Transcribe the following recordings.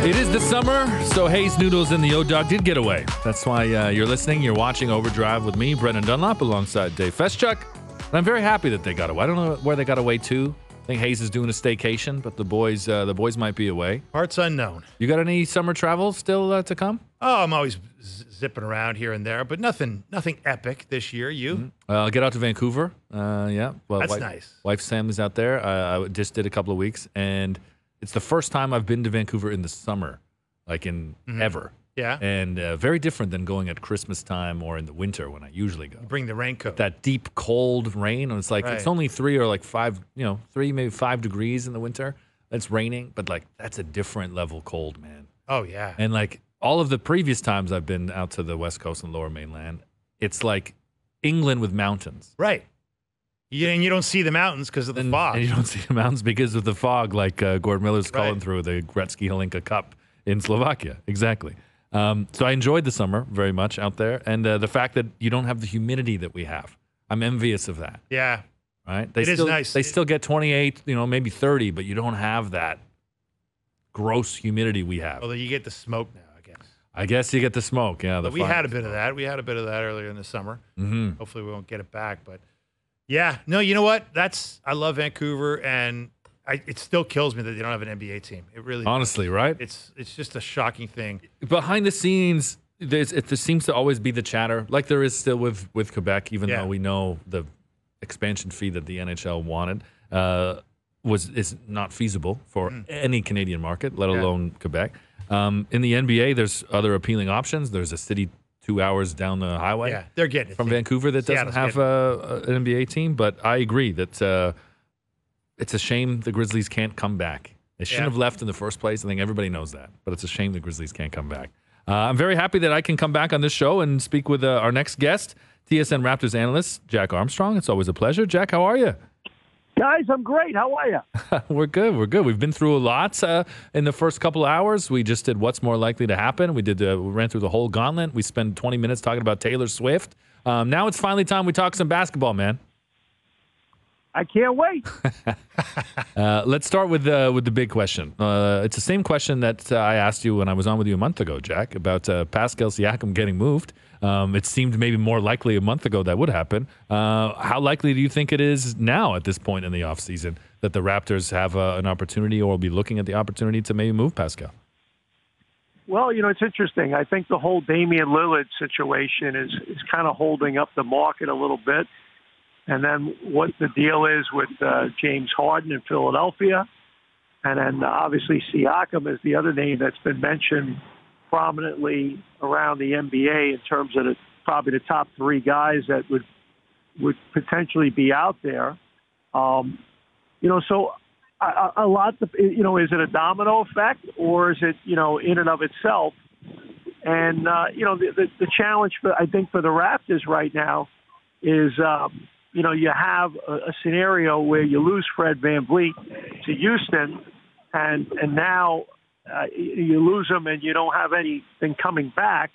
It is the summer, so Hayes Noodles and the O-Dog did get away. That's why you're listening. You're watching OverDrive with me, Brendan Dunlop, alongside Dave Feschuk. And I'm very happy that they got away. I don't know where they got away to. I think Hayes is doing a staycation, but the boys might be away. Parts unknown. You got any summer travel still to come? Oh, I'm always zipping around here and there, but nothing epic this year. You? Mm-hmm. I'll get out to Vancouver. Yeah. Well, that's nice. Wife's family's out there. I just did a couple of weeks, and it's the first time I've been to Vancouver in the summer, like in ever. Yeah. And very different than going at Christmas time or in the winter when I usually go. You bring the raincoat. That deep, cold rain. And it's like, It's only 3 or like 5, 3, maybe 5 degrees in the winter. It's raining, but like that's a different level cold, man. Oh, yeah. And like all of the previous times I've been out to the West Coast and Lower Mainland, it's like England with mountains. Right. And you don't see the mountains because of the fog. And you don't see the mountains because of the fog, like Gord Miller's calling through the Gretzky-Hlinka Cup in Slovakia. Exactly. So I enjoyed the summer very much out there. And the fact that you don't have the humidity that we have. I'm envious of that. Yeah. Right? It is nice. They still get 28, maybe 30, but you don't have that gross humidity we have. Although you get the smoke now, I guess. I guess you get the smoke, yeah. But we had a bit of that. We had a bit of that earlier in the summer. Mm-hmm. Hopefully we won't get it back. But, yeah. No, you know what? I love Vancouver, and it still kills me that they don't have an NBA team. It really honestly, does. Right? It's just a shocking thing. Behind the scenes, there seems to always be the chatter, like there is still with Quebec, even though we know the expansion fee that the NHL wanted is not feasible for any Canadian market, let alone Quebec. In the NBA, there's other appealing options. There's a city 2 hours down the highway. Yeah, they're getting it from Vancouver that doesn't have an NBA team. But I agree that it's a shame the Grizzlies can't come back. They shouldn't have left in the first place. I think everybody knows that. But it's a shame the Grizzlies can't come back. I'm very happy that I can come back on this show and speak with our next guest, TSN Raptors analyst, Jack Armstrong. It's always a pleasure. Jack, how are you? Guys, I'm great. How are you? We're good. We've been through a lot in the first couple of hours. We just did What's More Likely to Happen. We ran through the whole gauntlet. We spent 20 minutes talking about Taylor Swift. Now it's finally time we talk some basketball, man. I can't wait. Let's start with the big question. It's the same question that I asked you when I was on with you a month ago, Jack, about Pascal Siakam getting moved. It seemed maybe more likely a month ago that would happen. How likely do you think it is now at this point in the offseason that the Raptors have an opportunity or will be looking at the opportunity to maybe move Pascal? Well, it's interesting. I think the whole Damian Lillard situation is kind of holding up the market a little bit. And then what the deal is with James Harden in Philadelphia. And then obviously Siakam is the other name that's been mentioned prominently around the NBA in terms of probably the top 3 guys that would potentially be out there. So a lot, is it a domino effect or is it, in and of itself? And, the challenge I think for the Raptors right now is, you have a scenario where you lose Fred VanVleet to Houston, and now you lose him and you don't have anything coming back.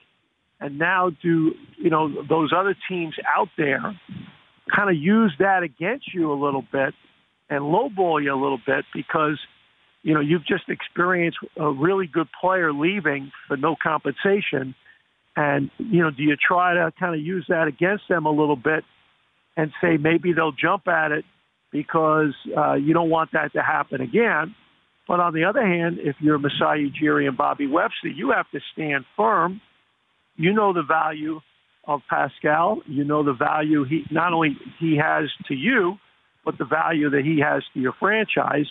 And now those other teams out there kind of use that against you a little bit and lowball you a little bit because, you've just experienced a really good player leaving for no compensation. And, do you try to kind of use that against them a little bit and say maybe they'll jump at it because you don't want that to happen again? But on the other hand, if you're Masai Ujiri and Bobby Webster, you have to stand firm. You know the value of Pascal. You know the value not only he has to you, but the value that he has to your franchise.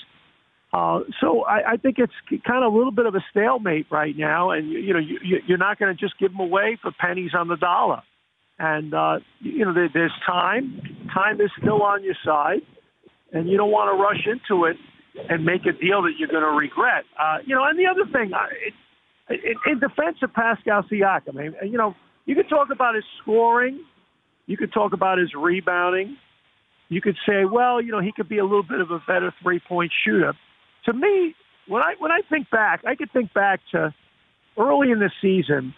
So I think it's kind of a little bit of a stalemate right now, and you're not going to just give them away for pennies on the dollar. And, there's time. Time is still on your side, and you don't want to rush into it and make a deal that you're going to regret. And the other thing, in defense of Pascal Siakam, you could talk about his scoring. You could talk about his rebounding. You could say, well, he could be a little bit of a better three-point shooter. To me, when I think back, I could think back to early in the season,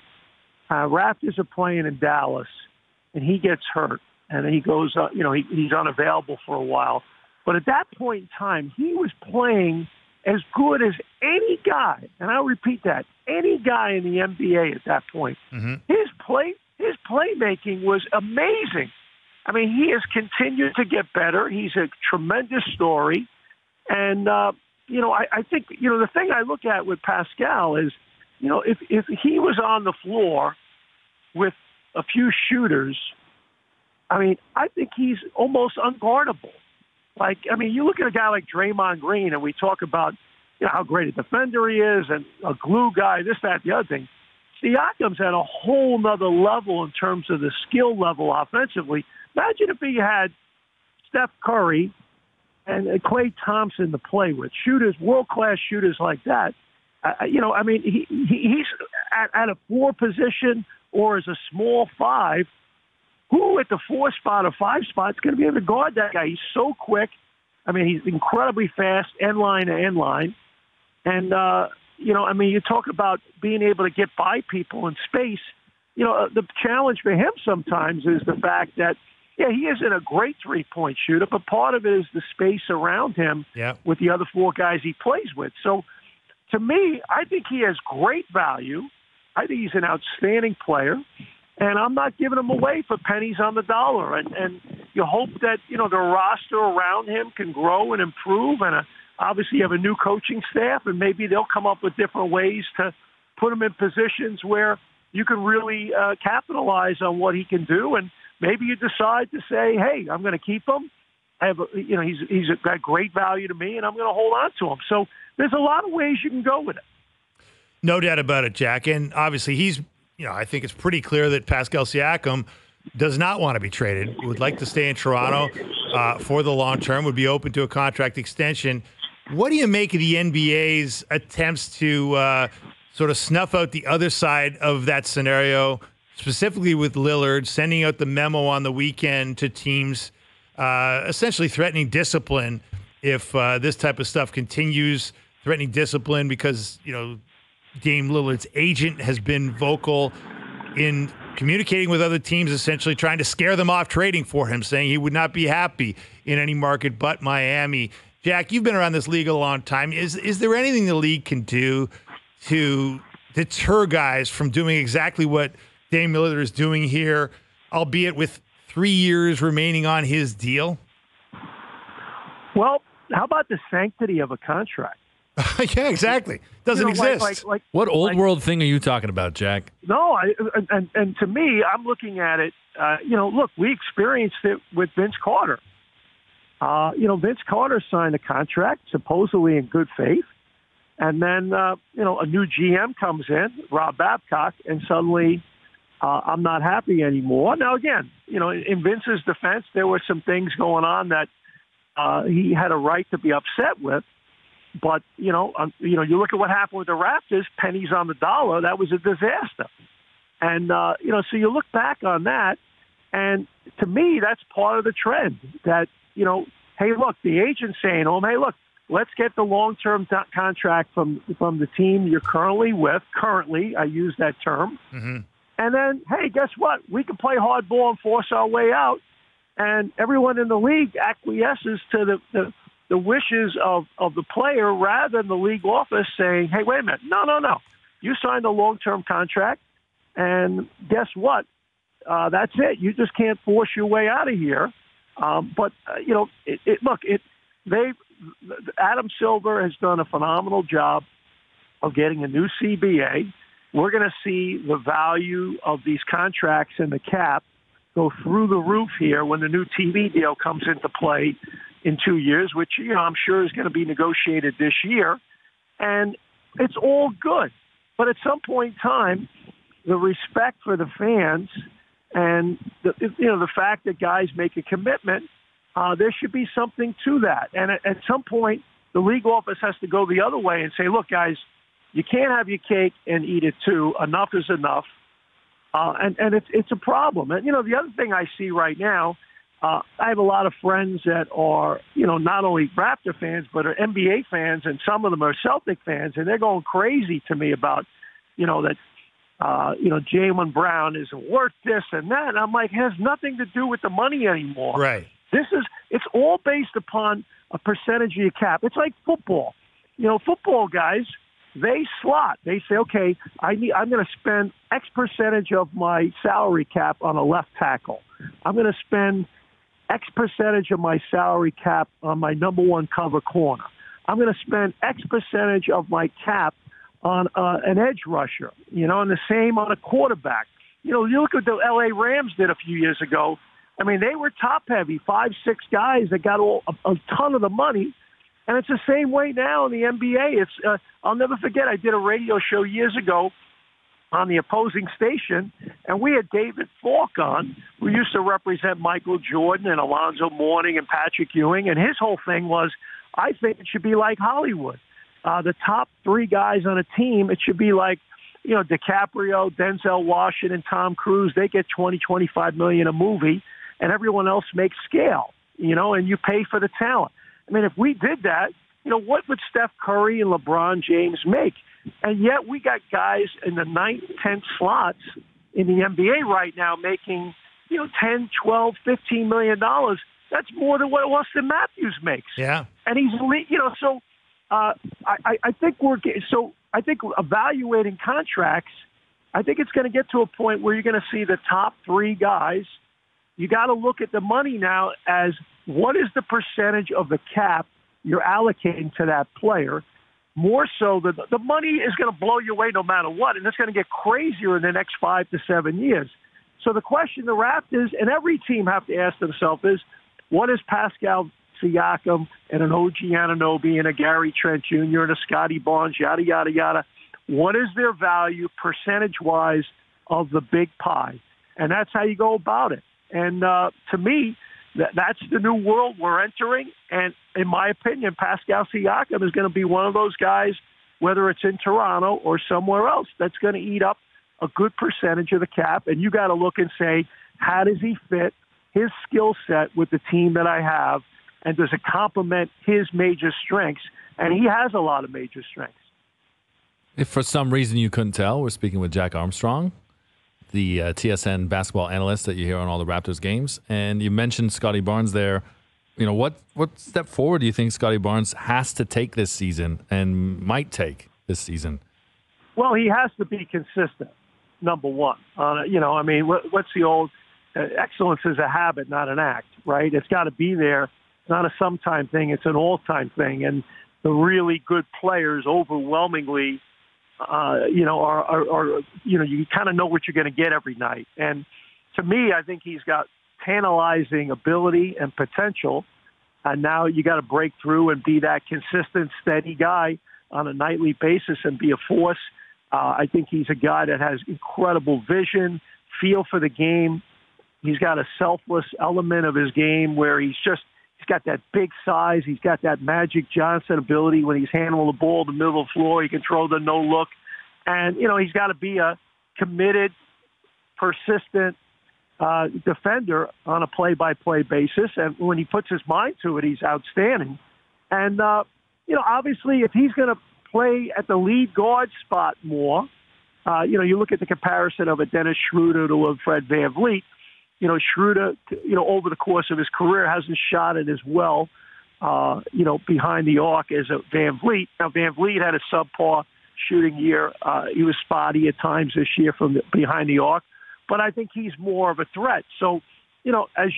Raptors are playing in Dallas, and he gets hurt, and he goes, he's unavailable for a while. But at that point in time, he was playing as good as any guy, and I'll repeat that, any guy in the NBA at that point. Mm-hmm. His playmaking was amazing. I mean, he has continued to get better. He's a tremendous story. And, I think, the thing I look at with Pascal is, if he was on the floor with a few shooters, I mean, I think he's almost unguardable. You look at a guy like Draymond Green, and we talk about how great a defender he is and a glue guy, this, that, the other thing. Siakam's at a whole nother level in terms of the skill level offensively. Imagine if he had Steph Curry and Klay Thompson to play with, shooters, world-class shooters like that. He's at a 4 position or as a small 5. Who at the 4 spot or 5 spot is going to be able to guard that guy? He's so quick. I mean, he's incredibly fast, end line to end line. And, you talk about being able to get by people in space. The challenge for him sometimes is the fact that, he isn't a great three-point shooter, but part of it is the space around him with the other 4 guys he plays with. So, to me, I think he has great value. I think he's an outstanding player. And I'm not giving him away for pennies on the dollar. And you hope that, the roster around him can grow and improve. And obviously you have a new coaching staff, and maybe they'll come up with different ways to put him in positions where you can really capitalize on what he can do. And maybe you decide to say, hey, I'm going to keep him. He's got great value to me, and I'm going to hold on to him. So there's a lot of ways you can go with it. No doubt about it, Jack. And obviously I think it's pretty clear that Pascal Siakam does not want to be traded, would like to stay in Toronto for the long term, would be open to a contract extension. What do you make of the NBA's attempts to sort of snuff out the other side of that scenario, specifically with Lillard, sending out the memo on the weekend to teams, essentially threatening discipline if this type of stuff continues, threatening discipline because, Dame Lillard's agent has been vocal in communicating with other teams, essentially trying to scare them off trading for him, saying he would not be happy in any market but Miami. Jack, you've been around this league a long time. Is there anything the league can do to deter guys from doing exactly what Dame Lillard is doing here, albeit with 3 years remaining on his deal? Well, how about the sanctity of a contract? Yeah, exactly. Doesn't exist. What old world thing are you talking about, Jack? No, and to me, I'm looking at it. Look, we experienced it with Vince Carter. Vince Carter signed a contract supposedly in good faith, and then a new GM comes in, Rob Babcock, and suddenly I'm not happy anymore. Now again, in Vince's defense, there were some things going on that he had a right to be upset with. But, you look at what happened with the Raptors, pennies on the dollar, that was a disaster. And, so you look back on that, and to me, that's part of the trend that, hey, look, the agent's saying, hey, look, let's get the long-term contract from the team you're currently with. Currently, I use that term. Mm-hmm. And then, hey, guess what? We can play hardball and force our way out. And everyone in the league acquiesces to the wishes of the player rather than the league office saying, hey, wait a minute, no. You signed a long-term contract, and guess what? That's it. You just can't force your way out of here. Adam Silver has done a phenomenal job of getting a new CBA. We're going to see the value of these contracts and the cap go through the roof here when the new TV deal comes into play in 2 years, which, I'm sure is going to be negotiated this year. And it's all good. But at some point in time, the respect for the fans and the fact that guys make a commitment, there should be something to that. And at some point, the league office has to go the other way and say, look, guys, you can't have your cake and eat it too. Enough is enough. And it's a problem. And, the other thing I see right now, I have a lot of friends that are, not only Raptor fans, but are NBA fans, and some of them are Celtic fans, and they're going crazy to me about, that, Jaylen Brown isn't worth this and that. And I'm like, it has nothing to do with the money anymore. Right. It's all based upon a percentage of your cap. It's like football. football guys, they slot. They say, okay, I'm going to spend X percentage of my salary cap on a left tackle. I'm going to spend X percentage of my salary cap on my number one cover corner. I'm going to spend X percentage of my cap on an edge rusher, and the same on a quarterback. You look at the L.A. Rams did a few years ago. I mean, they were top-heavy, 5, 6 guys that got a ton of the money. And it's the same way now in the NBA. I'll never forget, I did a radio show years ago on the opposing station, and we had David Falk on, who used to represent Michael Jordan and Alonzo Mourning and Patrick Ewing, and his whole thing was, I think it should be like Hollywood. The top 3 guys on a team, it should be like, DiCaprio, Denzel Washington, Tom Cruise. They get $20, $25 million a movie, and everyone else makes scale, and you pay for the talent. I mean, if we did that, what would Steph Curry and LeBron James make? And yet we got guys in the 9th, 10th slots in the NBA right now making, 10, 12, $15 million. That's more than what Austin Matthews makes. Yeah. And he's, so I think evaluating contracts, I think it's going to get to a point where you're going to see the top 3 guys. You got to look at the money now as what is the percentage of the cap you're allocating to that player. More so that the money is going to blow you away no matter what, and it's going to get crazier in the next 5 to 7 years. So the question the Raptors and every team have to ask themselves is, what is Pascal Siakam and an OG Anunoby and a Gary Trent Jr. and a Scottie Barnes, yada, yada, yada. What is their value percentage-wise of the big pie? And that's how you go about it. And to me, that's the new world we're entering. And in my opinion, Pascal Siakam is going to be one of those guys, whether it's in Toronto or somewhere else, that's going to eat up a good percentage of the cap. And you got to look and say, how does he fit his skill set with the team that I have? And does it complement his major strengths? And he has a lot of major strengths. If for some reason you couldn't tell, we're speaking with Jack Armstrong, the TSN basketball analyst that you hear on all the Raptors games. And you mentioned Scottie Barnes there. What step forward do you think Scottie Barnes has to take this season and might take this season? Well, he has to be consistent, number one. What's the old excellence is a habit, not an act, right? It's got to be there. It's not a sometime thing. It's an all-time thing. And the really good players overwhelmingly, you kind of know what you're going to get every night. And to me, I think he's got tantalizing ability and potential. And now you got to break through and be that consistent, steady guy on a nightly basis and be a force. I think he's a guy that has incredible vision, feel for the game. He's got a selfless element of his game where he's got that big size. He's got that Magic Johnson ability when he's handling the ball in the middle of the floor. He can throw the no-look. And, he's got to be a committed, persistent defender on a play-by-play basis. And when he puts his mind to it, he's outstanding. And, obviously, if he's going to play at the lead guard spot more, you look at the comparison of a Dennis Schroeder to a Fred VanVleet. Schroeder, over the course of his career hasn't shot it as well, behind the arc as a VanVleet. Now, VanVleet had a subpar shooting year. He was spotty at times this year from behind the arc, but I think he's more of a threat. So, as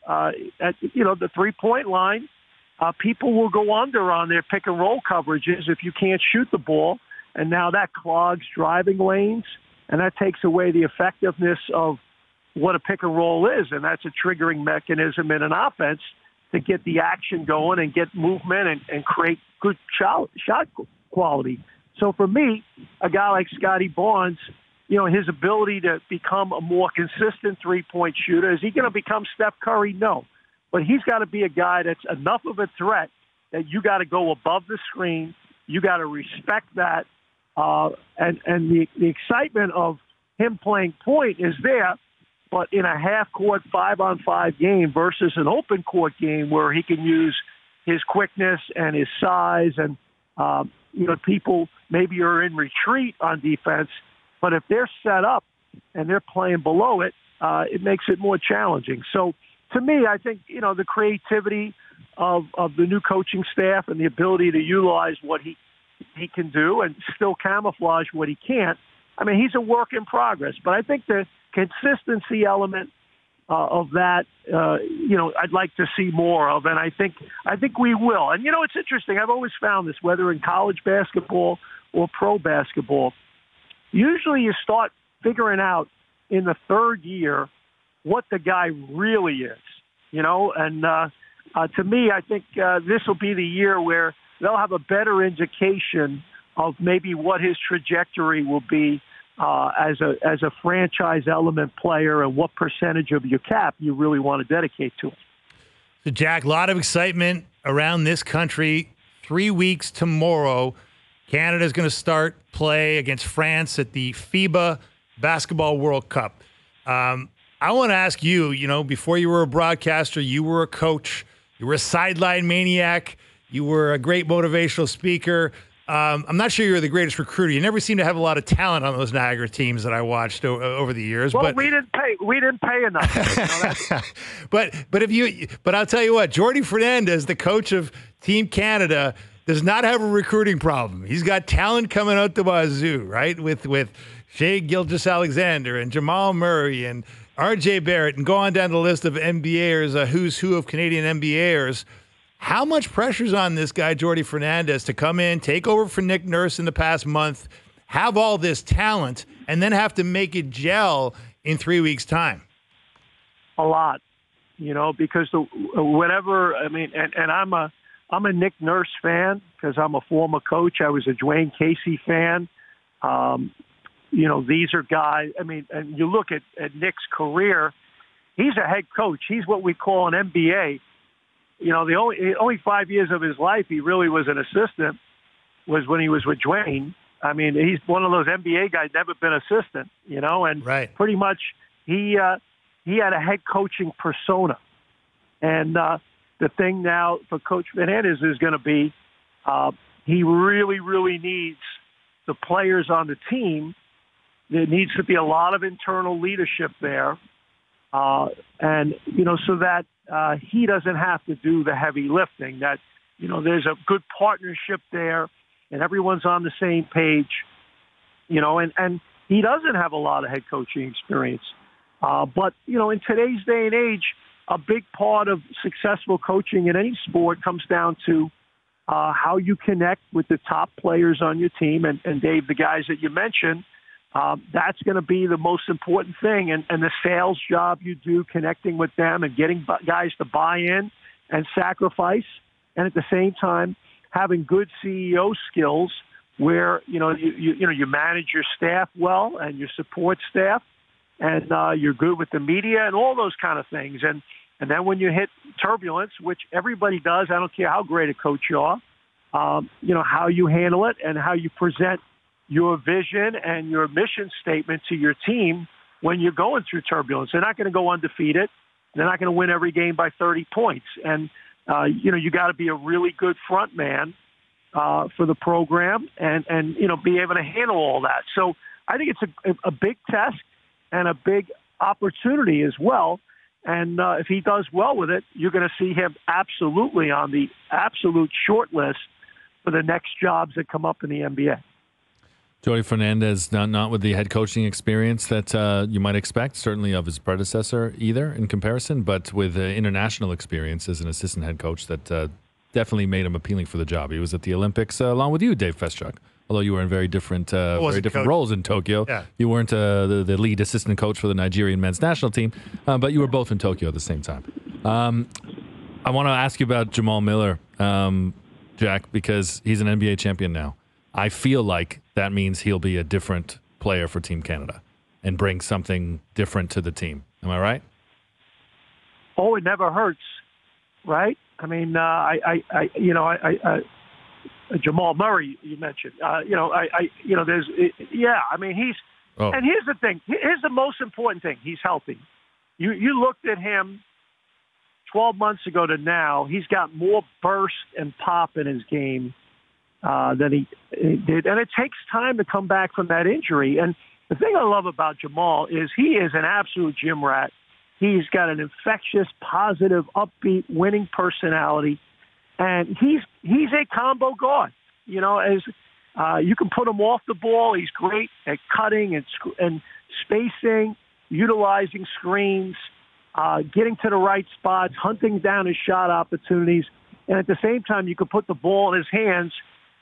at the three-point line, people will go under on their pick-and-roll coverages if you can't shoot the ball, and now that clogs driving lanes, and that takes away the effectiveness of what a pick and roll is, and that's a triggering mechanism in an offense to get the action going and get movement and create good shot quality. So for me, a guy like Scottie Barnes, his ability to become a more consistent three-point shooter, is he going to become Steph Curry? No. But he's got to be a guy that's enough of a threat that you got to go above the screen. You got to respect that. And the excitement of him playing point is there, but in a half-court 5-on-5 game versus an open-court game where he can use his quickness and his size and, people maybe are in retreat on defense, but if they're set up and they're playing below it, it makes it more challenging. So to me, I think, the creativity of the new coaching staff and the ability to utilize what he can do and still camouflage what he can't. I mean, he's a work in progress, but I think the consistency element of that, I'd like to see more of, and I think we will. And it's interesting. I've always found this, whether in college basketball or pro basketball, usually you start figuring out in the third year what the guy really is. And to me, I think this will be the year where they'll have a better indication of maybe what his trajectory will be as a franchise element player and what percentage of your cap you really want to dedicate to him. So, Jack, a lot of excitement around this country. 3 weeks tomorrow, Canada's going to start play against France at the FIBA Basketball World Cup. I want to ask you, before you were a broadcaster, you were a coach, you were a sideline maniac, you were a great motivational speaker. I'm not sure you were the greatest recruiter. You never seemed to have a lot of talent on those Niagara teams that I watched over the years. Well, but we didn't pay enough. But I'll tell you what, Jordy Fernandez, the coach of Team Canada, does not have a recruiting problem. He's got talent coming out the wazoo, right? With Shai Gilgeous-Alexander and Jamal Murray and R.J. Barrett, and go on down the list of NBAers, a who's who of Canadian NBAers. How much pressure's on this guy, Jordy Fernandez, to come in, take over for Nick Nurse in the past month, have all this talent, and then have to make it gel in 3 weeks' time? A lot, because I'm a Nick Nurse fan because I'm a former coach. I was a Dwayne Casey fan. These are guys, and you look at Nick's career, he's a head coach. He's what we call an MBA. The only 5 years of his life he really was an assistant was when he was with Dwayne. He's one of those NBA guys, never been assistant, and right. Pretty much he had a head coaching persona. And the thing now for Coach Fernandez is going to be he really, really needs the players on the team. There needs to be a lot of internal leadership there. So that he doesn't have to do the heavy lifting, that, there's a good partnership there and everyone's on the same page, and he doesn't have a lot of head coaching experience. But in today's day and age, a big part of successful coaching in any sport comes down to how you connect with the top players on your team. And Dave, the guys that you mentioned, that's going to be the most important thing. And the sales job you do, connecting with them and getting guys to buy in and sacrifice. And at the same time, having good CEO skills where, you manage your staff well and your support staff, and you're good with the media and all those kind of things. And then when you hit turbulence, which everybody does, I don't care how great a coach you are, how you handle it and how you present your vision and your mission statement to your team when you're going through turbulence. They're not going to go undefeated. They're not going to win every game by 30 points. And, you got to be a really good front man for the program and be able to handle all that. So I think it's a big test and a big opportunity as well. And if he does well with it, you're going to see him absolutely on the absolute short list for the next jobs that come up in the NBA. Jordy Fernandez, not with the head coaching experience that you might expect, certainly of his predecessor either in comparison, but with international experience as an assistant head coach that definitely made him appealing for the job. He was at the Olympics along with you, Dave Feschuk. Although you were in very different roles in Tokyo. Yeah. You weren't the lead assistant coach for the Nigerian men's national team, but you were both in Tokyo at the same time. I want to ask you about Jamal Miller, Jack, because he's an NBA champion now. I feel like that means he'll be a different player for Team Canada and bring something different to the team. Am I right? Oh, it never hurts, right? Jamal Murray, you mentioned. He's. Oh. And here's the thing. Here's the most important thing. He's healthy. You looked at him 12 months ago to now. He's got more burst and pop in his game than he did, and it takes time to come back from that injury. And the thing I love about Jamal is he is an absolute gym rat. He's got an infectious, positive, upbeat, winning personality, and he's a combo guard. You know, as you can put him off the ball, he's great at cutting and spacing, utilizing screens, getting to the right spots, hunting down his shot opportunities, and at the same time, you can put the ball in his hands,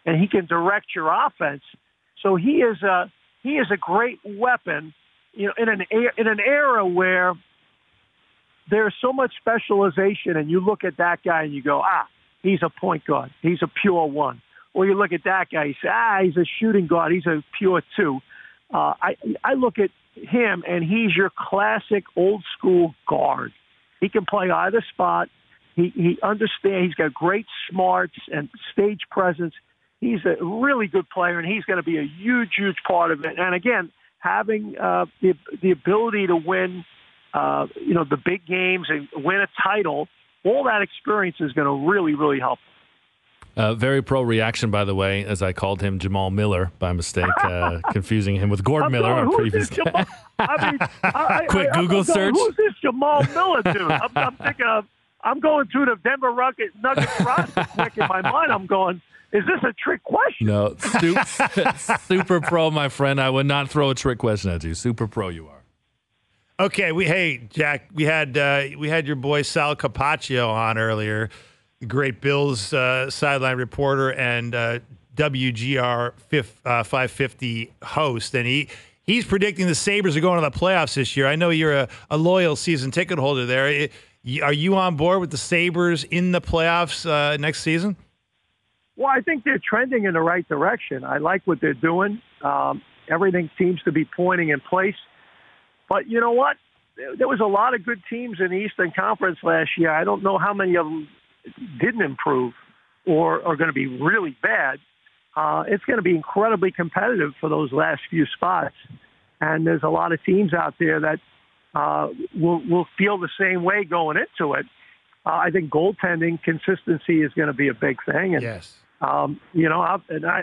and he can direct your offense. So he is a great weapon. You know, in an era where there's so much specialization, and you look at that guy and you go, he's a point guard, he's a pure one. Or you look at that guy, you say, he's a shooting guard, he's a pure two. I look at him, and he's your classic old school guard. He can play either spot. He understands. He's got great smarts and stage presence. He's a really good player, and he's going to be a huge, huge part of it. And again, having the ability to win, the big games and win a title, all that experience is going to really, really help. Very pro reaction, by the way, as I called him Jamal Miller by mistake, confusing him with Gord Miller, our previous guy. Quick Google search. Who's this Jamal Miller dude? I'm thinking of. I'm going through the Denver Nuggets roster quick in my mind. I'm going, is this a trick question? No, super pro, my friend. I would not throw a trick question at you. Super pro, you are. Okay, Jack, we had your boy Sal Capaccio on earlier, the great Bills sideline reporter and WGR 550 host, and he's predicting the Sabres are going to the playoffs this year. I know you're a loyal season ticket holder there. Are you on board with the Sabres in the playoffs next season? Well, I think they're trending in the right direction. I like what they're doing. Everything seems to be pointing in place. But you know what? There was a lot of good teams in the Eastern Conference last year. I don't know how many of them didn't improve or are going to be really bad. It's going to be incredibly competitive for those last few spots. And there's a lot of teams out there that will feel the same way going into it. I think goaltending consistency is going to be a big thing. And, yes. I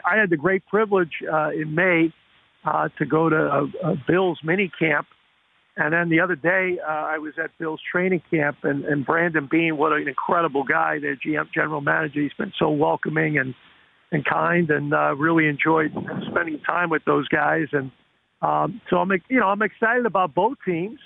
had the great privilege in May to go to a Bills mini camp. And then the other day, I was at Bills training camp, and Brandon Beane, what an incredible guy, their general manager. He's been so welcoming and kind, and really enjoyed spending time with those guys. And so I'm excited about both teams.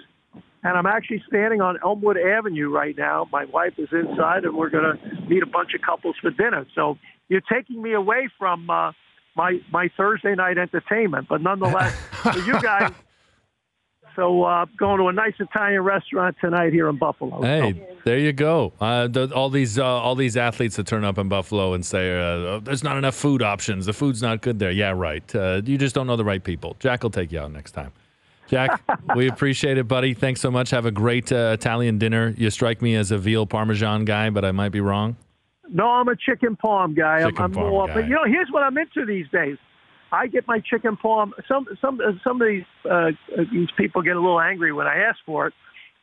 And I'm actually standing on Elmwood Avenue right now. My wife is inside, and we're going to meet a bunch of couples for dinner. So you're taking me away from my Thursday night entertainment. But nonetheless, for you guys, so going to a nice Italian restaurant tonight here in Buffalo. Hey, there you go. All these athletes that turn up in Buffalo and say, there's not enough food options. The food's not good there. Yeah, right. You just don't know the right people. Jack will take you out next time. Jack, we appreciate it, buddy. Thanks so much. Have a great Italian dinner. You strike me as a veal Parmesan guy, but I might be wrong. No, I'm a chicken parm guy. I'm more, guy. But here's what I'm into these days. I get my chicken parm. Some of these people get a little angry when I ask for it,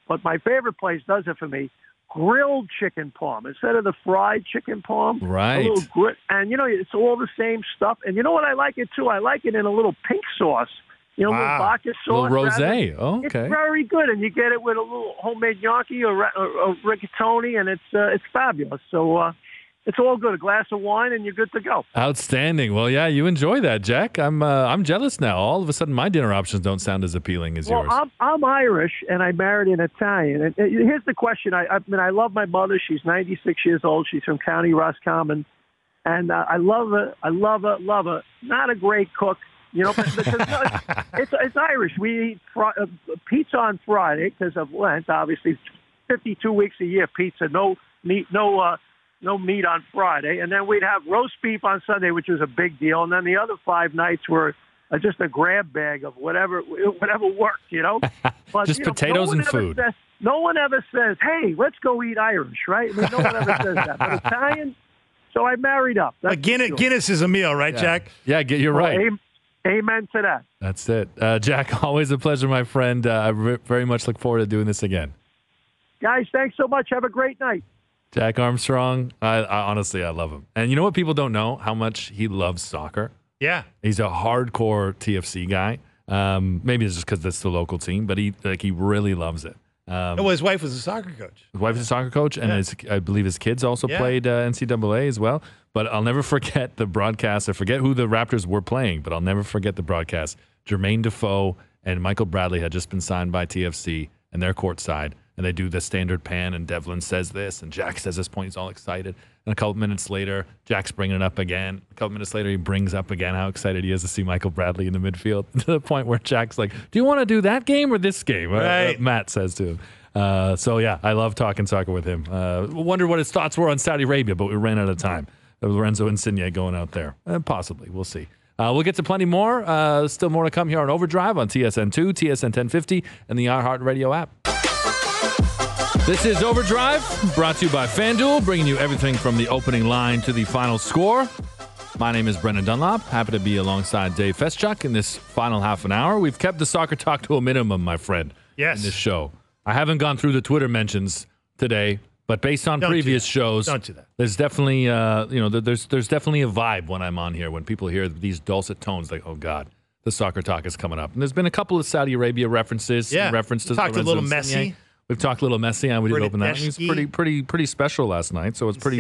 but my favorite place does it for me. Grilled chicken parm instead of the fried chicken parm. Right. A little and it's all the same stuff. And you know what I like it too? I like it in a little pink sauce. Little vodka sauce. Little rosé. Oh, okay. It's very good, and you get it with a little homemade gnocchi or rigatoni, and it's fabulous. So it's all good. A glass of wine, and you're good to go. Outstanding. Well, yeah, you enjoy that, Jack. I'm jealous now. All of a sudden, my dinner options don't sound as appealing as yours. I'm Irish, and I married an Italian. And here's the question. I love my mother. She's 96 years old. She's from County Roscommon, and I love her. I love her. Not a great cook. Because it's Irish. We eat pizza on Friday because of Lent. Obviously, 52 weeks a year pizza. No meat, no meat on Friday, and then we'd have roast beef on Sunday, which was a big deal. And then the other 5 nights were just a grab bag of whatever worked. But, just potatoes and food. No one ever says, "Hey, let's go eat Irish," right? I mean, no one ever says that. But Italian. So I married up. But Guinness is a meal, right, Jack? Yeah, you're right. Amen to that. That's it. Jack, always a pleasure, my friend. I very much look forward to doing this again. Guys, thanks so much. Have a great night. Jack Armstrong, I honestly, I love him. And you know what people don't know? How much he loves soccer. Yeah. He's a hardcore TFC guy. Maybe it's just because it's the local team, but he really loves it. Well, his wife was a soccer coach. His wife is a soccer coach, and I believe his kids also played NCAA as well. But I'll never forget the broadcast. I forget who the Raptors were playing, but I'll never forget the broadcast. Jermaine Defoe and Michael Bradley had just been signed by TFC, and they're courtside. And they do the standard pan, and Devlin says this, and Jack says this point. He's all excited. And a couple minutes later, Jack's bringing it up again. A couple minutes later, he brings up again how excited he is to see Michael Bradley in the midfield, to the point where Jack's like, do you want to do that game or this game? Right. Matt says to him. I love talking soccer with him. Wonder what his thoughts were on Saudi Arabia, but we ran out of time. Lorenzo Insigne going out there. Possibly. We'll see. We'll get to plenty more. Still more to come here on OverDrive on TSN2, TSN 1050, and the iHeartRadio app. This is OverDrive, brought to you by FanDuel, bringing you everything from the opening line to the final score. My name is Brendan Dunlop. Happy to be alongside Dave Feschuk in this final half an hour. We've kept the soccer talk to a minimum, my friend, in this show. I haven't gone through the Twitter mentions today, but based on previous shows, don't do that. There's definitely, there's definitely a vibe when I'm on here when people hear these dulcet tones, like, oh God, the soccer talk is coming up. And there's been a couple of Saudi Arabia references. Yeah, reference to talked a little Messi. We've talked a little Messi, and we did open that. He was pretty special last night, so it's pretty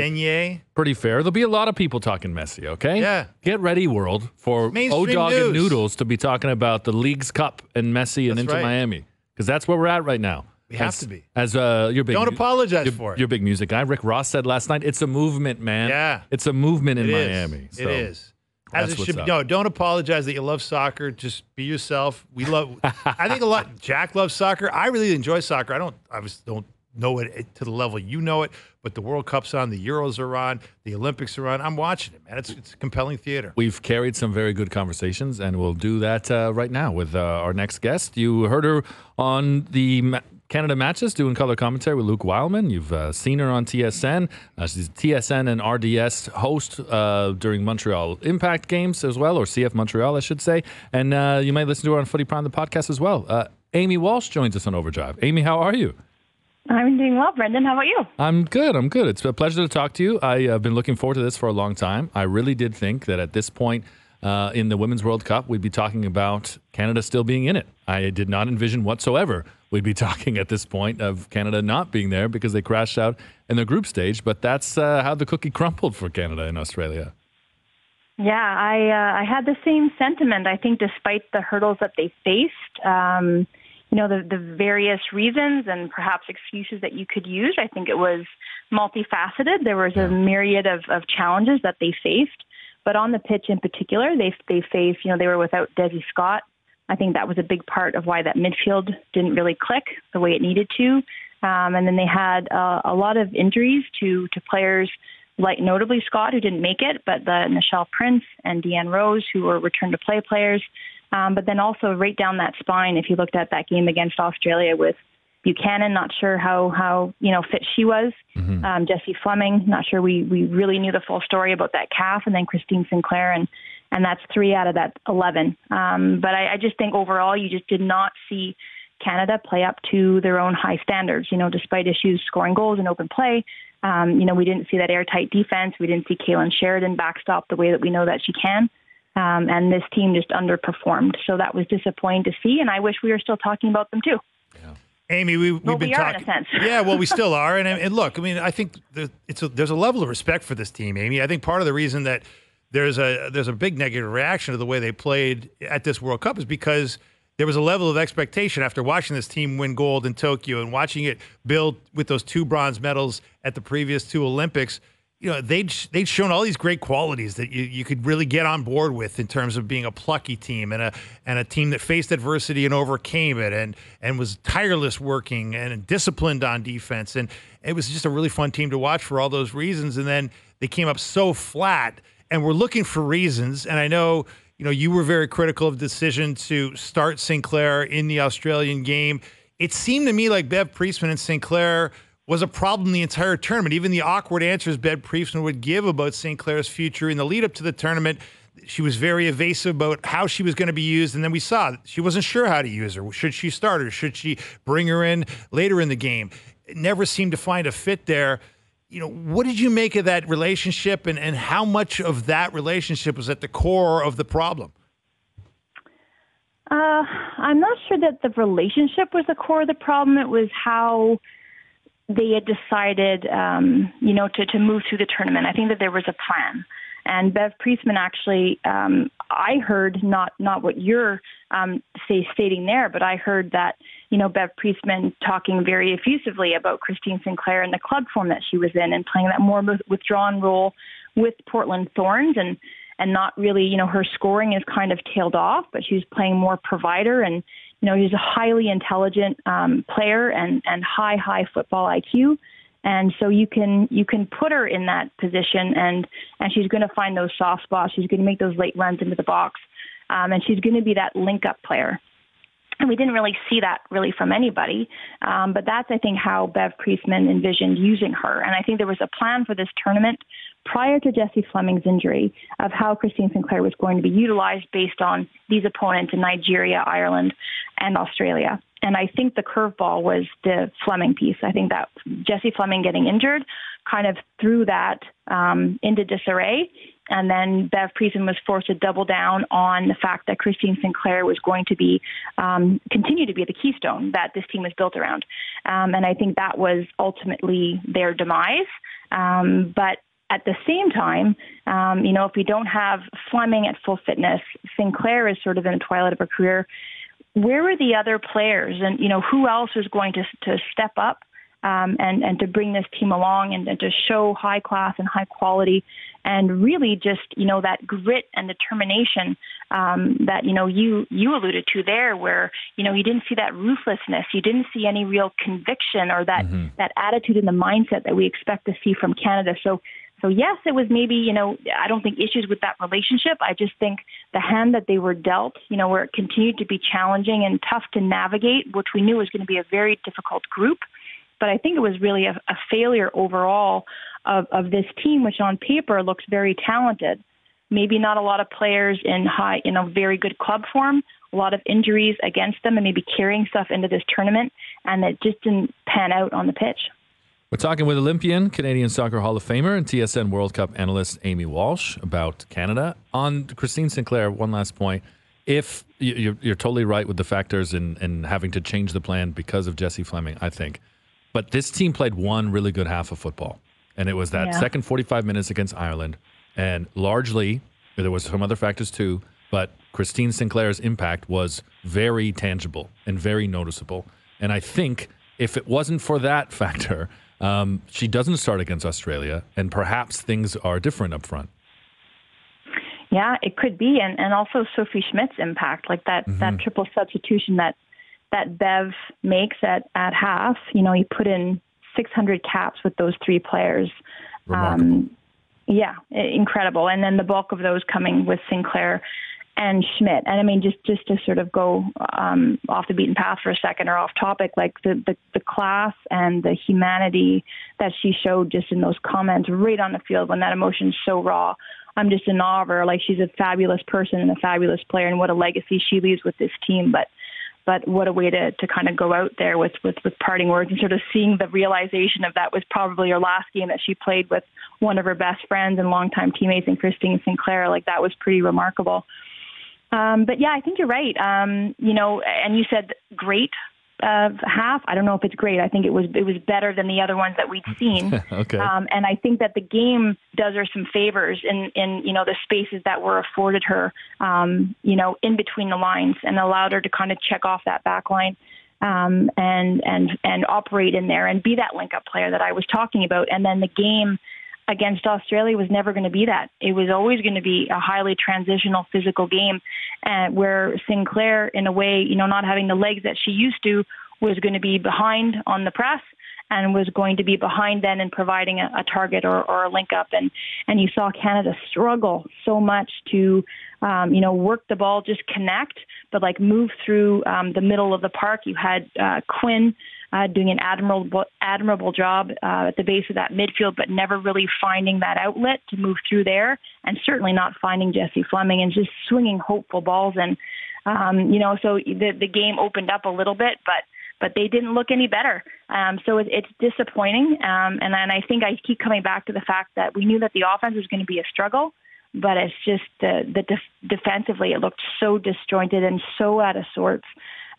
fair. There'll be a lot of people talking Messi, okay? Yeah. Get ready, world, for O-Dog and Noodles to be talking about the League's Cup and Messi and Inter Miami, because that's where we're at right now. We have to be. As your big, don't apologize for it. Your big music guy, Rick Ross, said last night, it's a movement, man. Yeah. It's a movement in Miami. So it is. As it should be. No, don't apologize that you love soccer. Just be yourself. We love. I think a lot. Jack loves soccer. I really enjoy soccer. I just don't know it to the level you know it. But the World Cup's on, the Euros are on, the Olympics are on. I'm watching it, man. It's compelling theater. We've carried some very good conversations, and we'll do that right now with our next guest. You heard her on the Canada matches doing color commentary with Luke Wildman. You've seen her on TSN. She's TSN and RDS host during Montreal Impact games as well, or CF Montreal, I should say. And you might listen to her on Footy Prime, the podcast as well. Amy Walsh joins us on OverDrive. Amy, how are you? I'm doing well, Brendan. How about you? I'm good. It's a pleasure to talk to you. I've been looking forward to this for a long time. I really did think that at this point in the Women's World Cup, we'd be talking about Canada still being in it. I did not envision whatsoever we'd be talking at this point of Canada not being there because they crashed out in the group stage. But that's how the cookie crumbled for Canada and Australia. Yeah, I had the same sentiment. I think despite the hurdles that they faced, the various reasons and perhaps excuses that you could use, I think it was multifaceted. There was a myriad of challenges that they faced. But on the pitch in particular, they faced, they were without Desi Scott. I think that was a big part of why that midfield didn't really click the way it needed to. And then they had a lot of injuries to players, like notably Scott, who didn't make it, but the Nichelle Prince and Deanne Rose, who were return-to-play players. But then also right down that spine, if you looked at that game against Australia with Buchanan, not sure how fit she was. Mm-hmm. Jessie Fleming, not sure we really knew the full story about that calf. And then Christine Sinclair, and that's 3 out of that 11. But I just think overall you just did not see Canada play up to their own high standards, despite issues scoring goals in open play. We didn't see that airtight defense. We didn't see Kaylin Sheridan backstop the way that we know that she can. And this team just underperformed. So that was disappointing to see, and I wish we were still talking about them too. Yeah. Amy, we've been talking. In a sense. Yeah, well, we still are. And look, I mean, I think there's a level of respect for this team, Amy. I think part of the reason that there's a big negative reaction to the way they played at this World Cup is because there was a level of expectation after watching this team win gold in Tokyo and watching it build with those 2 bronze medals at the previous 2 Olympics. They'd shown all these great qualities that you could really get on board with in terms of being a plucky team and a team that faced adversity and overcame it and was tireless working and disciplined on defense. And it was just a really fun team to watch for all those reasons. And then they came up so flat, and we're looking for reasons. And I know, you were very critical of the decision to start Sinclair in the Australian game. It seemed to me like Bev Priestman and Sinclair was a problem the entire tournament. Even the awkward answers Bev Priestman would give about Sinclair's future in the lead up to the tournament, she was very evasive about how she was going to be used. And then we saw she wasn't sure how to use her. Should she start her? Should she bring her in later in the game? It never seemed to find a fit there. What did you make of that relationship, and how much of that relationship was at the core of the problem? I'm not sure that the relationship was the core of the problem. It was how they had decided, to move through the tournament. I think that there was a plan. And Bev Priestman actually, I heard not what you're stating there, but I heard that, Bev Priestman talking very effusively about Christine Sinclair and the club form that she was in and playing that more withdrawn role with Portland Thorns and not really, her scoring is kind of tailed off, but she was playing more provider and, she's a highly intelligent player and high football IQ. And so you can put her in that position and she's going to find those soft spots. She's going to make those late runs into the box. And she's going to be that link-up player. And we didn't really see that really from anybody. But that's, I think, how Bev Priestman envisioned using her. And I think there was a plan for this tournament prior to Jessie Fleming's injury of how Christine Sinclair was going to be utilized based on these opponents in Nigeria, Ireland, and Australia. And I think the curveball was the Fleming piece. I think that Jessie Fleming getting injured kind of threw that into disarray. And then Bev Priestman was forced to double down on the fact that Christine Sinclair was going to be continue to be the keystone that this team was built around. And I think that was ultimately their demise. But at the same time, if we don't have Fleming at full fitness, Sinclair is sort of in the twilight of her career. Where were the other players, and who else was going to step up and to bring this team along and to show high class and high quality, and really just that grit and determination that you alluded to there, where you didn't see that ruthlessness, you didn't see any real conviction or that that attitude and the mindset that we expect to see from Canada. So yes, it was maybe, I don't think issues with that relationship. I just think the hand that they were dealt, where it continued to be challenging and tough to navigate, which we knew was going to be a very difficult group. But I think it was really a failure overall of this team, which on paper looks very talented. Maybe not a lot of players in very good club form, a lot of injuries against them and maybe carrying stuff into this tournament, and it just didn't pan out on the pitch. We're talking with Olympian, Canadian Soccer Hall of Famer, and TSN World Cup analyst Amy Walsh about Canada. On Christine Sinclair, one last point. If you're totally right with the factors in having to change the plan because of Jessie Fleming, I think. But this team played one really good half of football, and it was that second 45 minutes against Ireland. And largely, there was some other factors too, but Christine Sinclair's impact was very tangible and very noticeable. And I think if it wasn't for that factor, she doesn't start against Australia, and perhaps things are different up front. Yeah, it could be. And also Sophie Schmidt's impact, like that triple substitution that Bev makes at half. He put in 600 caps with those three players. Remarkable. Yeah, incredible. And then the bulk of those coming with Sinclair and Schmidt. And I mean, just to sort of go off the beaten path for a second or off topic, like the class and the humanity that she showed just in those comments right on the field when that emotion's so raw. I'm just in awe of her. Like, she's a fabulous person and a fabulous player, and what a legacy she leaves with this team. But what a way to kind of go out there with parting words and sort of seeing the realization of that was probably her last game that she played with one of her best friends and longtime teammates in Christine Sinclair. Like, that was pretty remarkable. But yeah, I think you're right. And you said great half. I don't know if it's great. I think it was better than the other ones that we'd seen. Okay. And I think that the game does her some favors in the spaces that were afforded her, in between the lines, and allowed her to kind of check off that back line and operate in there and be that link-up player that I was talking about. And then the game against Australia was never going to be that. It was always going to be a highly transitional physical game where Sinclair, in a way, not having the legs that she used to, was going to be behind on the press and was going to be behind then in providing a target or a link up. And you saw Canada struggle so much to, work the ball, just connect, but like move through the middle of the park. You had Quinn doing an admirable job at the base of that midfield, but never really finding that outlet to move through there, and certainly not finding Jessie Fleming and just swinging hopeful balls. And, so the game opened up a little bit, but they didn't look any better. So it's disappointing. And I think I keep coming back to the fact that we knew that the offense was going to be a struggle. but it's just defensively it looked so disjointed and so out of sorts.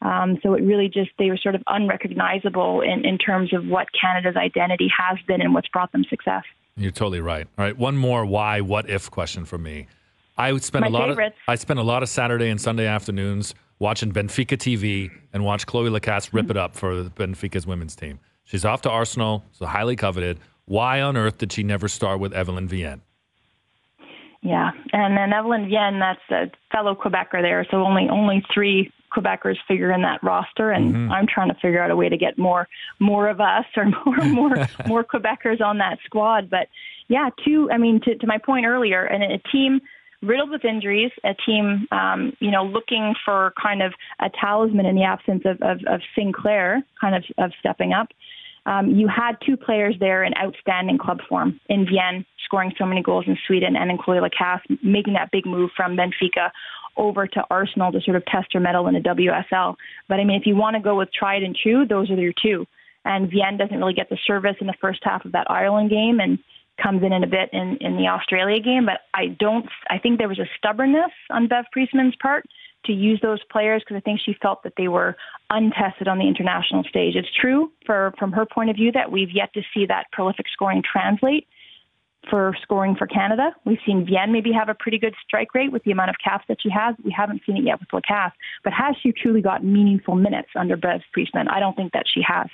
So it really just, they were sort of unrecognizable in terms of what Canada's identity has been and what's brought them success. You're totally right. All right, one more why, what if question for me. I spent a lot of Saturday and Sunday afternoons watching Benfica TV and watch Chloe Lacasse rip it up for Benfica's women's team. She's off to Arsenal, so highly coveted. Why on earth did she never start with Evelyn Vienne? Yeah, and then Evelyn Vienne, that's a fellow Quebecer there, so only 3 Quebecers figure in that roster, and I'm trying to figure out a way to get more of us or more Quebecers on that squad. But yeah, to my point earlier, and a team riddled with injuries, a team looking for kind of a talisman in the absence of Sinclair kind of stepping up. You had 2 players there in outstanding club form, in Vienne scoring so many goals in Sweden, and in Chloe Lacasse making that big move from Benfica over to Arsenal to sort of test her mettle in the WSL. But I mean, if you want to go with tried and true, those are your 2. And Vienne doesn't really get the service in the first half of that Ireland game and comes in a bit in the Australia game. But I think there was a stubbornness on Bev Priestman's part to use those players because I think she felt that they were untested on the international stage. It's true from her point of view that we've yet to see that prolific scoring translate for scoring for Canada. We've seen Vienne maybe have a pretty good strike rate with the amount of caps that she has. We haven't seen it yet with Lacasse. But has she truly got meaningful minutes under Bev Priestman? I don't think that she has.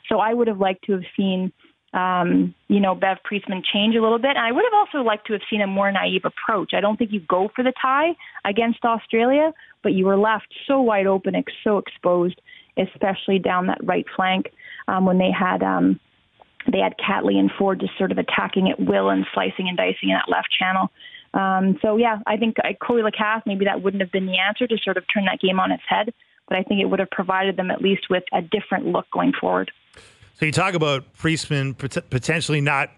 So I would have liked to have seen Bev Priestman change a little bit. And I would have also liked to have seen a more naive approach. I don't think you go for the tie against Australia, but you were left so wide open, so exposed, especially down that right flank when they had Catley and Ford just sort of attacking at will and slicing and dicing in that left channel. I think Chloe Lacasse, maybe that wouldn't have been the answer to sort of turn that game on its head, but I think it would have provided them at least with a different look going forward. So you talk about Priestman potentially not,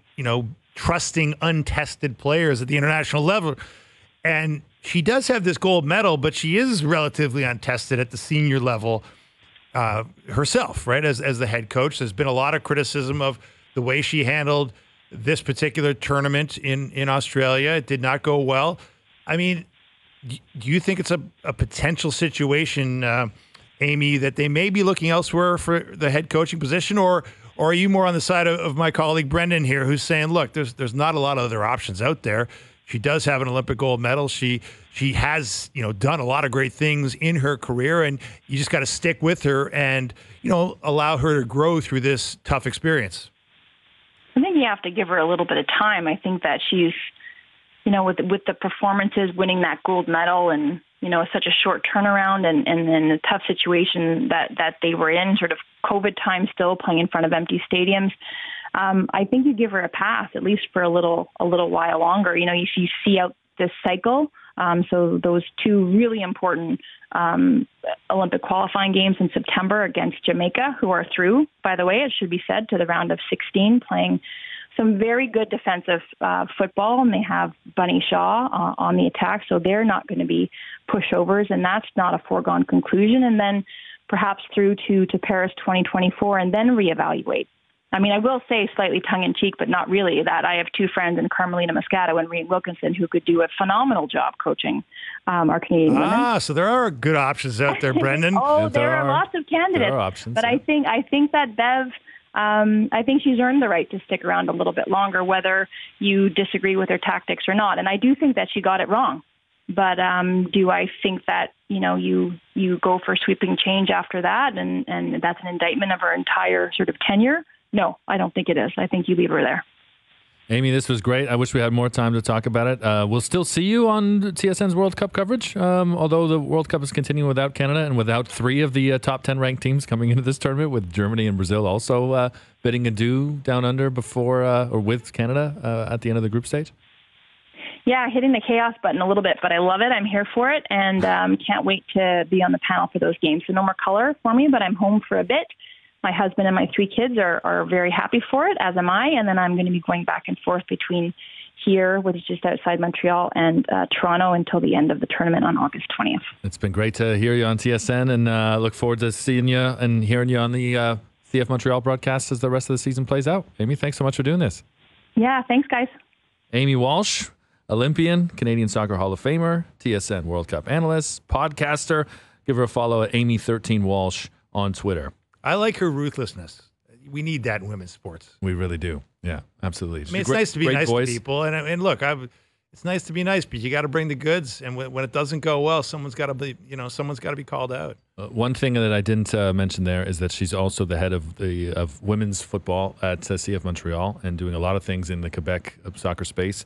trusting untested players at the international level. And she does have this gold medal, but she is relatively untested at the senior level herself, right? As the head coach, there's been a lot of criticism of the way she handled this particular tournament in Australia. It did not go well. I mean, do you think it's a potential situation, Amy, that they may be looking elsewhere for the head coaching position, or are you more on the side of my colleague Brendan here, who's saying, look, there's not a lot of other options out there. She does have an Olympic gold medal. She has, done a lot of great things in her career, and you just got to stick with her and, allow her to grow through this tough experience. I think you have to give her a little bit of time. I think that she's, with the performances, winning that gold medal and, such a short turnaround and then the tough situation that they were in, sort of COVID time still, playing in front of empty stadiums. I think you give her a pass, at least for a little while longer. If you see out this cycle, so those 2 really important Olympic qualifying games in September against Jamaica, who are through, by the way, it should be said, to the round of 16, playing some very good defensive football, and they have Bunny Shaw on the attack, so they're not going to be pushovers, and that's not a foregone conclusion. And then perhaps through to Paris 2024, and then reevaluate. I mean, I will say, slightly tongue-in-cheek, but not really, that I have 2 friends in Carmelina Moscato and Reed Wilkinson who could do a phenomenal job coaching our Canadian women. So there are good options out there, Brendan. There are lots of candidates. There are options, but I think that Bev, I think she's earned the right to stick around a little bit longer, whether you disagree with her tactics or not. And I do think that she got it wrong. But do I think that, you go for sweeping change after that and that's an indictment of her entire sort of tenure? No, I don't think it is. I think you leave her there. Amy, this was great. I wish we had more time to talk about it. We'll still see you on TSN's World Cup coverage, although the World Cup is continuing without Canada and without 3 of the top 10 ranked teams coming into this tournament, with Germany and Brazil also bidding adieu down under before or with Canada at the end of the group stage. Yeah, hitting the chaos button a little bit, but I love it. I'm here for it, and can't wait to be on the panel for those games. So no more color for me, but I'm home for a bit. My husband and my 3 kids are very happy for it, as am I, and then I'm going to be going back and forth between here, which is just outside Montreal, and Toronto until the end of the tournament on August 20th. It's been great to hear you on TSN, and look forward to seeing you and hearing you on the CF Montreal broadcast as the rest of the season plays out. Amy, thanks so much for doing this. Yeah, thanks, guys. Amy Walsh, Olympian, Canadian Soccer Hall of Famer, TSN World Cup analyst, podcaster. Give her a follow at Amy13 Walsh on Twitter. I like her ruthlessness. We need that in women's sports. We really do. Yeah, absolutely. I mean, it's nice to be nice to people. And look, it's nice to be nice, but you got to bring the goods. And when it doesn't go well, someone's got to be called out. One thing that I didn't mention there is that she's also the head of women's football at CF Montreal and doing a lot of things in the Quebec soccer space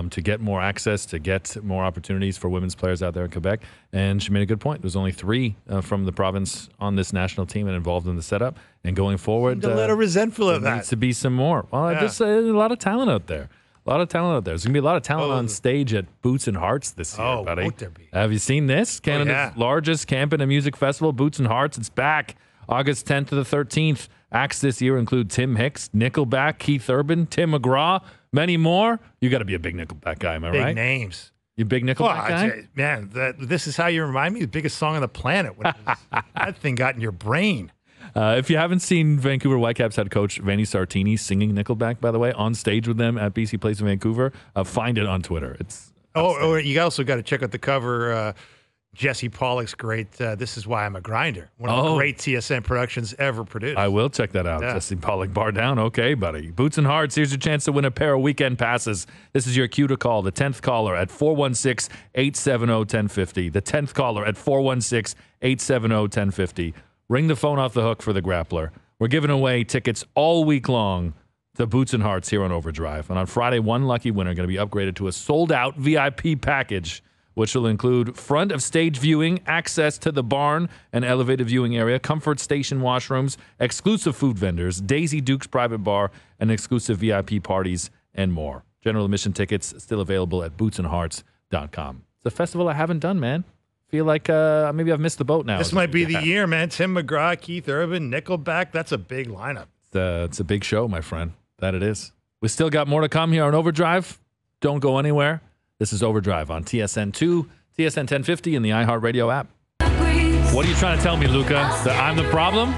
to get more access, to get more opportunities for women's players out there in Quebec. And she made a good point. There's only 3 from the province on this national team and involved in the setup. And going forward, a little resentful of that. There needs to be some more. Well, there's a lot of talent out there. A lot of talent out there. There's going to be a lot of talent on stage at Boots and Hearts this year, buddy. Won't there be? Have you seen this? Canada's largest camping and music festival, Boots and Hearts. It's back August 10th to the 13th. Acts this year include Tim Hicks, Nickelback, Keith Urban, Tim McGraw, many more. You got to be a big Nickelback guy, am I right? Big names. You big Nickelback guy? Man, this is how you remind me of the biggest song on the planet. That thing got in your brain. If you haven't seen Vancouver Whitecaps head coach Vanni Sartini singing Nickelback, by the way, on stage with them at BC Place in Vancouver, find it on Twitter. It's you also got to check out the cover. Jesse Pollock's great. This is why I'm a grinder. One of the great TSN productions ever produced. I will check that out. Yeah. Jesse Pollock, bar down. Okay, buddy. Boots and Hearts. Here's your chance to win a pair of weekend passes. This is your cue to call the 10th caller at 416-870-1050. The 10th caller at 416-870-1050. Ring the phone off the hook for the Grappler. We're giving away tickets all week long to Boots and Hearts here on OverDrive. And on Friday, one lucky winner going to be upgraded to a sold-out VIP package, which will include front of stage viewing, access to the barn and elevated viewing area, comfort station washrooms, exclusive food vendors, Daisy Duke's private bar, and exclusive VIP parties and more. General admission tickets still available at bootsandhearts.com. It's a festival I haven't done, man. Feel like maybe I've missed the boat now. This might be the year, man. Tim McGraw, Keith Urban, Nickelback. That's a big lineup. It's a big show, my friend. That it is. We still got more to come here on OverDrive. Don't go anywhere. This is OverDrive on TSN 2, TSN 1050, and the iHeartRadio app. What are you trying to tell me, Luca? That I'm the problem?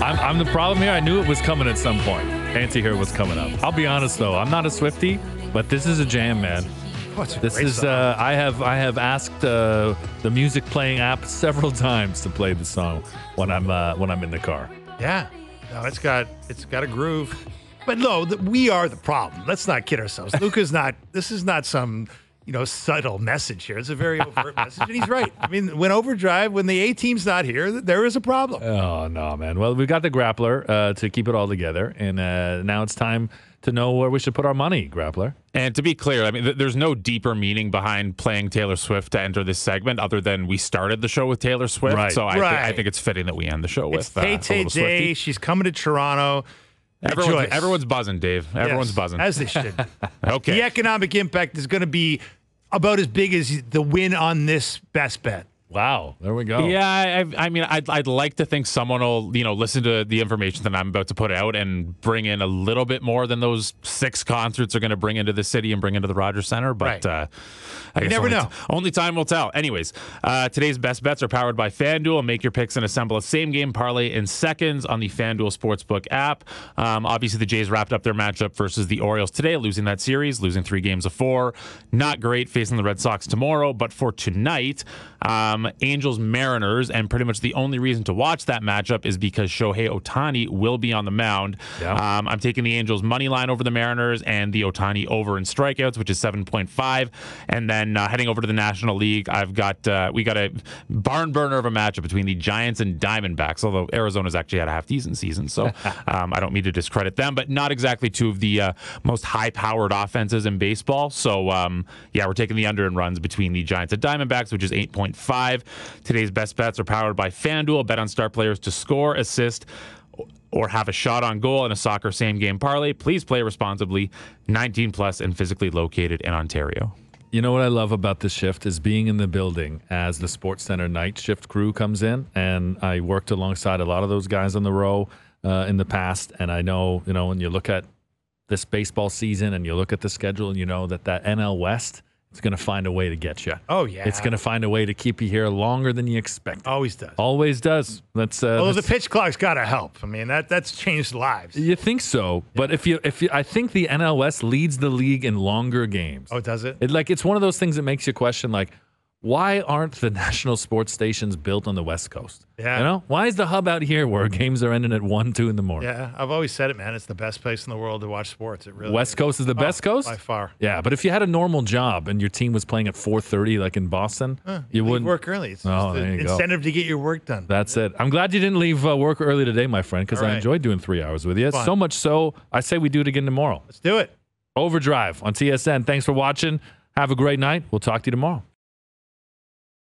I'm the problem here? I knew it was coming at some point. Anti-hero was coming up. I'll be honest, though. I'm not a Swiftie, but this is a jam, man. This is I have asked the music playing app several times to play the song when I'm in the car. Yeah, no, it's got a groove. But no, we are the problem. Let's not kid ourselves. Luca's not. This is not some subtle message here. It's a very overt message, and he's right. I mean, when the A team's not here, there is a problem. Oh no, man. Well, we've got the Grappler to keep it all together, and now it's time to know where we should put our money, Grappler. And to be clear, I mean, there's no deeper meaning behind playing Taylor Swift to enter this segment other than we started the show with Taylor Swift. Right. So I think it's fitting that we end the show with Tay Day. She's coming to Toronto. Everyone's buzzing, Dave. Everyone's buzzing. As they should. Okay. The economic impact is going to be about as big as the win on this best bet. Wow, there we go. Yeah, I mean, I'd like to think someone will, listen to the information that I'm about to put out and bring in a little bit more than those 6 concerts are going to bring into the city and bring into the Rogers Center. But I guess never know. Only time will tell. Anyways, today's best bets are powered by FanDuel. Make your picks and assemble a same-game parlay in seconds on the FanDuel Sportsbook app. Obviously, the Jays wrapped up their matchup versus the Orioles today, losing that series, losing 3 games of 4. Not great facing the Red Sox tomorrow, but for tonight, Angels Mariners, and pretty much the only reason to watch that matchup is because Shohei Ohtani will be on the mound. Yeah. I'm taking the Angels money line over the Mariners and the Ohtani over in strikeouts, which is 7.5. And then heading over to the National League, we got a barn burner of a matchup between the Giants and Diamondbacks, although Arizona's actually had a half-decent season, so I don't mean to discredit them, but not exactly 2 of the most high-powered offenses in baseball. So, we're taking the under and runs between the Giants and Diamondbacks, which is 8.5. Today's best bets are powered by FanDuel. Bet on star players to score, assist, or have a shot on goal in a soccer same-game parlay. Please play responsibly. 19 plus and physically located in Ontario. You know what I love about this shift is being in the building as the SportsCenter night shift crew comes in, and I worked alongside a lot of those guys on the row in the past, and I know, when you look at this baseball season and you look at the schedule and you know that NL West it's going to find a way to get you. Oh, yeah. It's going to find a way to keep you here longer than you expect. Always does. Always does. Although the pitch clock's got to help. I mean, that's changed lives. You think so, but if you, I think the NLS leads the league in longer games. Oh, does it? It's one of those things that makes you question, like, why aren't the national sports stations built on the West Coast? Yeah. You know, why is the hub out here where games are ending at 1, 2 in the morning? Yeah, I've always said it, man. It's the best place in the world to watch sports. It really West is. Coast is the best coast? By far. Yeah, but if you had a normal job and your team was playing at 4:30 like in Boston, you leave wouldn't work early. It's Oh, just there an you go. incentive to get your work done. That's it. I'm glad you didn't leave work early today, my friend, because All I right. enjoyed doing 3 hours with you. Fun. So much so, I say we do it again tomorrow. Let's do it. OverDrive on TSN. Thanks for watching. Have a great night. We'll talk to you tomorrow.